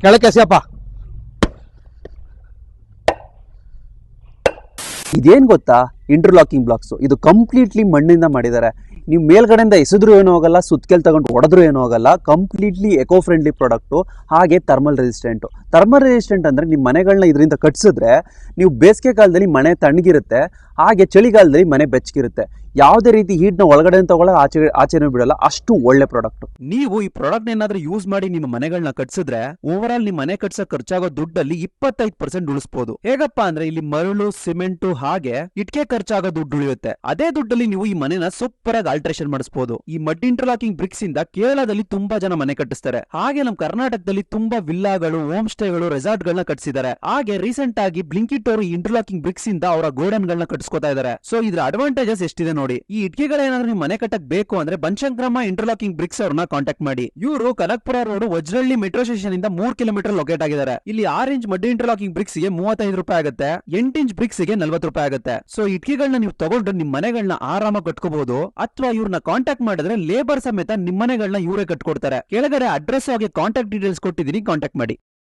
ಕೆಳಕ್ಕೆ ಎಸೆಯಪ್ಪ. ಇದೇನ್ ಗೊತ್ತಾ, ಇಂಟರ್ಲಾಕಿಂಗ್ ಬ್ಲಾಕ್ಸ್. ಇದು ಕಂಪ್ಲೀಟ್ಲಿ ಮಣ್ಣಿಂದ ಮಾಡಿದ್ದಾರೆ. ನೀವು ಮೇಲ್ಗಡೆಯಿಂದ ಎಸೆದ್ರು ಏನೂ ಹೋಗಲ್ಲ, ಸುತ್ತಕೆಲ್ ತಗೊಂಡು ಹೊಡೆದ್ರು ಏನೂ ಹೋಗಲ್ಲ. ಕಂಪ್ಲೀಟ್ಲಿ ಎಕೋ ಫ್ರೆಂಡ್ಲಿ ಪ್ರಾಡಕ್ಟು, ಹಾಗೆ ಥರ್ಮಲ್ ರೆಸಿಸ್ಟೆಂಟು. ಥರ್ಮಲ್ ರೆಸಿಸ್ಟೆಂಟ್ ಅಂದರೆ ನಿಮ್ಮ ಮನೆಗಳನ್ನ ಇದರಿಂದ ಕಟ್ಸಿದ್ರೆ ನೀವು ಬೇಸಿಗೆ ಕಾಲದಲ್ಲಿ ಮನೆ ತಣ್ಣಗಿರುತ್ತೆ, ಹಾಗೆ ಚಳಿಗಾಲದಲ್ಲಿ ಮನೆ ಬೆಚ್ಚಗಿರುತ್ತೆ. ಯಾವುದೇ ರೀತಿ ಹೀಟ್ನ ಒಳಗಡೆ ತಗೊಳ್ಳೋ ಆಚೆನೂ ಬಿಡಲ್ಲ, ಅಷ್ಟು ಒಳ್ಳೆ ಪ್ರಾಡಕ್ಟ್. ನೀವು ಈ ಪ್ರಾಡಕ್ಟ್ ಏನಾದ್ರೂ ಯೂಸ್ ಮಾಡಿ ನಿಮ್ಮ ಮನೆಗಳನ್ನ ಕಟ್ಸಿದ್ರೆ ಓವರ್ ಆಲ್ ನಿಮ್ಮ ಮನೆ ಕಟ್ಸಕ್ ಖರ್ಚಾಗೋ ದುಡ್ಡಲ್ಲಿ 25% ಉಳಿಸಬಹುದು. ಹೇಗಪ್ಪ ಅಂದ್ರೆ ಇಲ್ಲಿ ಮರಳು, ಸಿಮೆಂಟು ಹಾಗೆ ಇಟ್ಕೆ ಖರ್ಚಾಗೋ ದುಡ್ಡು ಉಳಿಯುತ್ತೆ. ಅದೇ ದುಡ್ಡಲ್ಲಿ ನೀವು ಈ ಮನೆನ ಸೂಪರ್ ಆಗಿ ಆಲ್ಟ್ರೇಷನ್ ಮಾಡಿಸಬಹುದು. ಈ ಮಡ್ ಇಂಟರ್ಲಾಕಿಂಗ್ ಬ್ರಿಕ್ಸ್ ಇಂದ ಕೇರಳದಲ್ಲಿ ತುಂಬಾ ಜನ ಮನೆ ಕಟ್ಟಿಸ್ತಾರೆ. ಹಾಗೆ ನಮ್ಮ ಕರ್ನಾಟಕದಲ್ಲಿ ತುಂಬಾ ವಿಲ್ಲಾಗಳು, ಹೋಮ್ ಸ್ಟೇಗಳು, ರೆಸಾರ್ಟ್ ಗಳನ್ನ ಕಟ್ಟಿಸಿದ್ದಾರೆ. ಹಾಗೆ ರೀಸೆಂಟ್ ಆಗಿ ಬ್ಲಿಂಕಿಟ್ ಅವರು ಇಂಟರ್ಲಾಕಿಂಗ್ ಬ್ರಿಕ್ಸ್ ಇಂದ ಅವರ ಗೋಡನ್ ಗಳನ್ನ ಕಟ್ಟಿಸ್ಕೊತಾ ಇದ್ದಾರೆ. ಸೊ ಇದ್ರ ಅಡ್ವಾಂಟೇಜಸ್ ಎಷ್ಟಿದೆ ನೋಡಿ. ಈ ಇಟ್ಕೆಗಳೇನಾದ್ರೂ ನೀವು ಮನೆ ಕಟ್ಟಕ್ ಬೇಕು ಅಂದ್ರೆ ಬನಶಂಕರಮ್ಮ ಇಂಟರ್ಲಾಕಿಂಗ್ ಬ್ರಿಕ್ಸ್ ಅವ್ರನ್ನ ಕಾಂಟ್ಯಾಕ್ಟ್ ಮಾಡಿ. ಇವರು ಕನಕಪುರ ರೋಡ್ ವಜ್ರಹಳ್ಳಿ ಮೆಟ್ರೋ ಸ್ಟೇಷನ್ ಇಂದ 3 ಕಿಲೋಮೀಟರ್ ಲೊಕೇಟ್ ಆಗಿದ್ದಾರೆ. ಇಲ್ಲಿ 6 ಇಂಚ್ ಮಡ್ ಇಂಟರ್ಲಾಕಿಂಗ್ ಬ್ರಿಕ್ಸ್ ಗೆ 35 ರೂಪಾಯಿ ಆಗುತ್ತೆ, 8 ಇಂಚ್ ಬ್ರಿಕ್ಸ್ ಗೆ 40 ರೂಪಾಯಿ ಆಗುತ್ತೆ. ಸೊ ಇಟ್ಕೆಗಳನ್ನ ನೀವು ತಗೊಂಡು ನಿಮ್ ಮನೆಗಳನ್ನ ಆರಾಮಾಗಿ ಕಟ್ಕೋಬಹುದು. ಅಥವಾ ಇವ್ರನ್ನ ಕಾಂಟ್ಯಾಕ್ಟ್ ಮಾಡಿದ್ರೆ ಲೇಬರ್ ಸಮೇತ ನಿಮ್ ಮನೆಗಳನ್ನ ಇವರೇ ಕಟ್ಕೊಡ್ತಾರೆ. ಕೆಳಗಡೆ ಅಡ್ರೆಸ್ ಹಾಗೆ ಕಾಂಟ್ಯಾಕ್ಟ್ ಡೀಟೇಲ್ಸ್ ಕೊಟ್ಟಿದ್ದೀನಿ, ಕಾಂಟ್ಯಾಕ್ಟ್ ಮಾಡಿ.